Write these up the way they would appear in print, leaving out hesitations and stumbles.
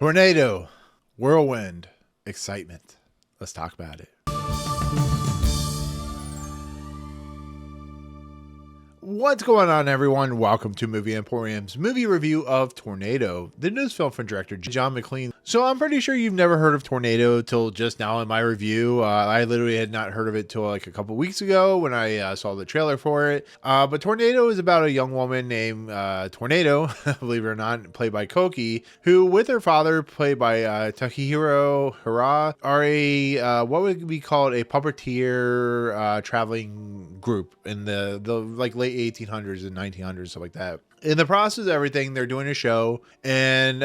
Tornado, whirlwind, excitement. Let's talk about it. What's going on, everyone? Welcome to Movie Emporium's movie review of Tornado, the newest film from director John McClean. So I'm pretty sure you've never heard of Tornado till just now in my review. I literally had not heard of it till like a couple weeks ago when I saw the trailer for it. But Tornado is about a young woman named Tornado, believe it or not, played by Kôki, who with her father, played by Takehiro, Hira, are a what would be called a puppeteer traveling group in the like late 1800s and 1900s, stuff like that. In the process of everything, they're doing a show, and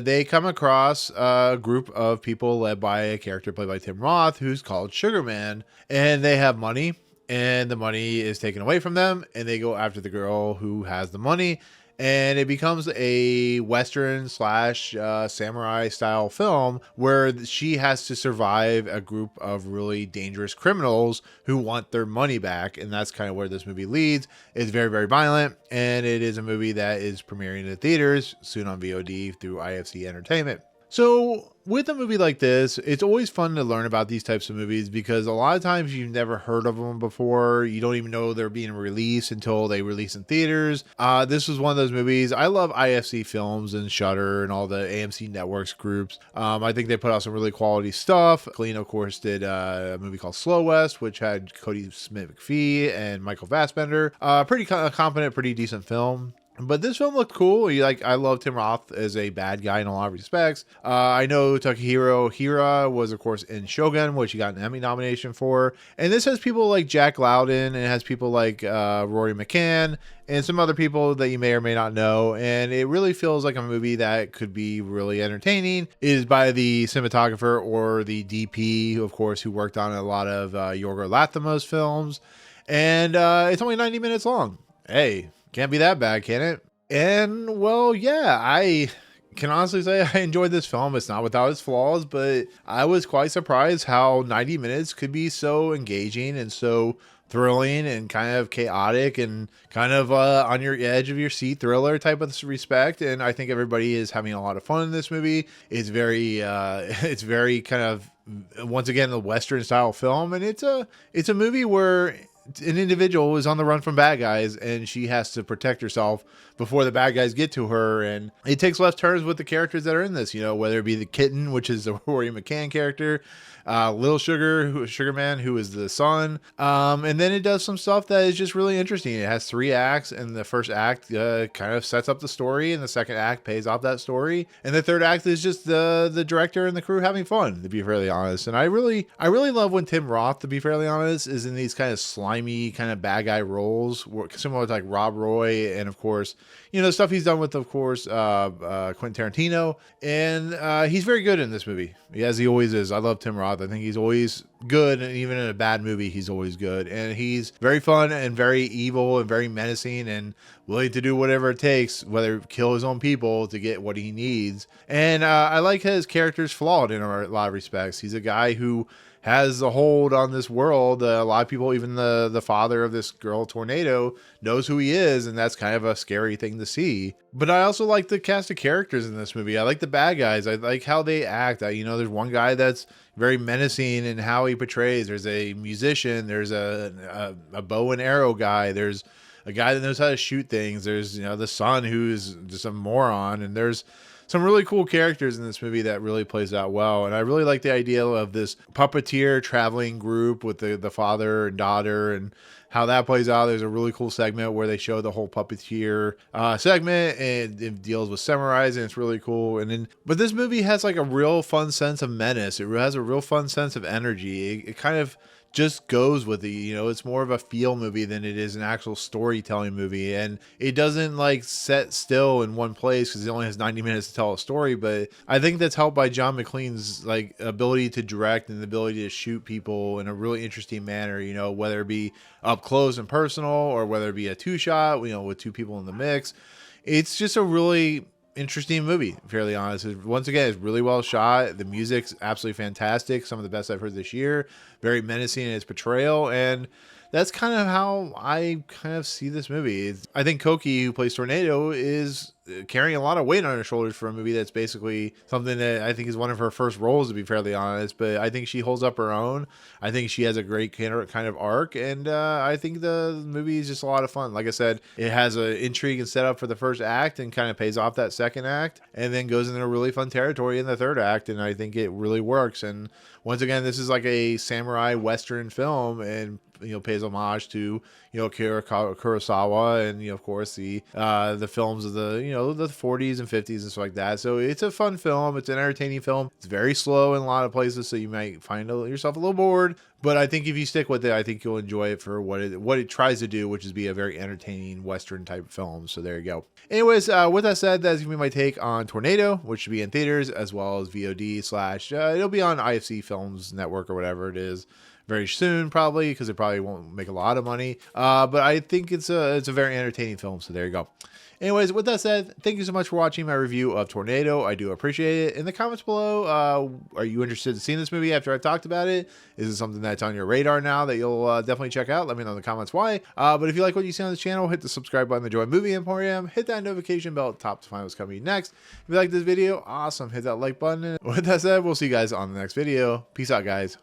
they come across a group of people led by a character played by Tim Roth, who's called Sugar Man, and they have money, and the money is taken away from them, and they go after the girl who has the money, and it becomes a Western slash samurai style film where she has to survive a group of really dangerous criminals who want their money back. And that's kind of where this movie leads. It's very, very violent. And it is a movie that is premiering in the theaters soon on VOD through IFC Entertainment. So with a movie like this, it's always fun to learn about these types of movies because a lot of times you've never heard of them before. You don't even know they're being released until they release in theaters. This was one of those movies. I love IFC Films and Shudder and all the AMC Networks groups. I think they put out some really quality stuff. Maclean, of course, did a movie called Slow West, which had Cody Smith-McPhee and Michael Fassbender. Pretty competent, pretty decent film. But this film looked cool. I love Tim Roth as a bad guy in a lot of respects. I know Takehiro Hira was, of course, in Shogun, which he got an Emmy nomination for. And this has people like Jack Lowden, and it has people like Rory McCann, and some other people that you may or may not know. And it really feels like a movie that could be really entertaining. It is by the cinematographer or the DP, of course, who worked on a lot of Yorgos Lanthimos films. And it's only 90 minutes long. Hey, can't be that bad, can it? And, well, yeah, I can honestly say I enjoyed this film. It's not without its flaws, but I was quite surprised how 90 minutes could be so engaging and so thrilling and kind of chaotic and kind of on your edge of your seat thriller type of respect. And I think everybody is having a lot of fun in this movie. It's very kind of, once again, a Western style film. And it's a movie where an individual is on the run from bad guys and she has to protect herself before the bad guys get to her. And it takes left turns with the characters that are in this, whether it be the kitten, which is the Rory McCann character, Little Sugar Man, who is the son. And then it does some stuff that is just really interesting. It has 3 acts, and the first act kind of sets up the story, and the second act pays off that story. And the third act is just the director and the crew having fun, to be fairly honest. And I really love when Tim Roth, to be fairly honest, is in these kind of slimy kind of bad guy roles, similar to like Rob Roy, and of course, stuff he's done with, of course, Quentin Tarantino. And he's very good in this movie, as he always is. I love Tim Roth. I think he's always good, and even in a bad movie, he's always good. And he's very fun and very evil and very menacing and willing to do whatever it takes, whether kill his own people to get what he needs. And I like his character's flawed in a lot of respects. He's a guy who has a hold on this world. A lot of people, even the father of this girl, Tornado, knows who he is, and that's kind of a scary thing to see. But I also like the cast of characters in this movie. I like the bad guys. I like how they act. There's one guy that's very menacing in how he portrays. There's a musician. There's a bow and arrow guy. There's a guy that knows how to shoot things. There's the son who's just a moron, and there's some really cool characters in this movie that really plays out well. And I really like the idea of this puppeteer traveling group with the father and daughter and how that plays out. There's a really cool segment where they show the whole puppeteer segment, and it deals with samurais, and it's really cool. But this movie has like a real fun sense of menace. It has a real fun sense of energy. It kind of just goes with it. It's more of a feel movie than it is an actual storytelling movie, and it doesn't like set still in one place because it only has 90 minutes to tell a story. But I think that's helped by John McClean's like ability to direct and the ability to shoot people in a really interesting manner, whether it be up close and personal or whether it be a 2-shot, with 2 people in the mix. It's just a really interesting movie, fairly honest. Once again, it's really well shot. The music's absolutely fantastic. Some of the best I've heard this year. Very menacing in its portrayal. And that's kind of how I kind of see this movie. I think Kôki, who plays Tornado, is carrying a lot of weight on her shoulders for a movie that's basically something that I think is one of her first roles, to be fairly honest. But I think she holds up her own. I think she has a great kind of arc, and I think the movie is just a lot of fun. Like I said, it has an intrigue and setup for the first act, and kind of pays off that second act, and then goes into a really fun territory in the third act, and I think it really works. And once again, this is like a samurai western film, and pays homage to Akira Kurosawa, and of course the films of the the 40s and 50s and stuff like that. So it's a fun film. It's an entertaining film. It's very slow in a lot of places, so you might find yourself a little bored. But I think if you stick with it, I think you'll enjoy it for what it tries to do, which is be a very entertaining Western type film. So there you go. Anyways, with that said, that's gonna be my take on Tornado, which should be in theaters as well as VOD / it'll be on IFC Films Network or whatever it is very soon, probably, because it probably won't make a lot of money. But I think it's a very entertaining film. So there you go. Anyways, with that said, thank you so much for watching my review of Tornado. I do appreciate it. In the comments below, are you interested in seeing this movie after I've talked about it? Is it something that's on your radar now that you'll definitely check out? Let me know in the comments why. But if you like what you see on this channel, hit the subscribe button to join Movie Emporium. Hit that notification bell at the top to find what's coming next. If you like this video, awesome. Hit that like button. And with that said, we'll see you guys on the next video. Peace out, guys.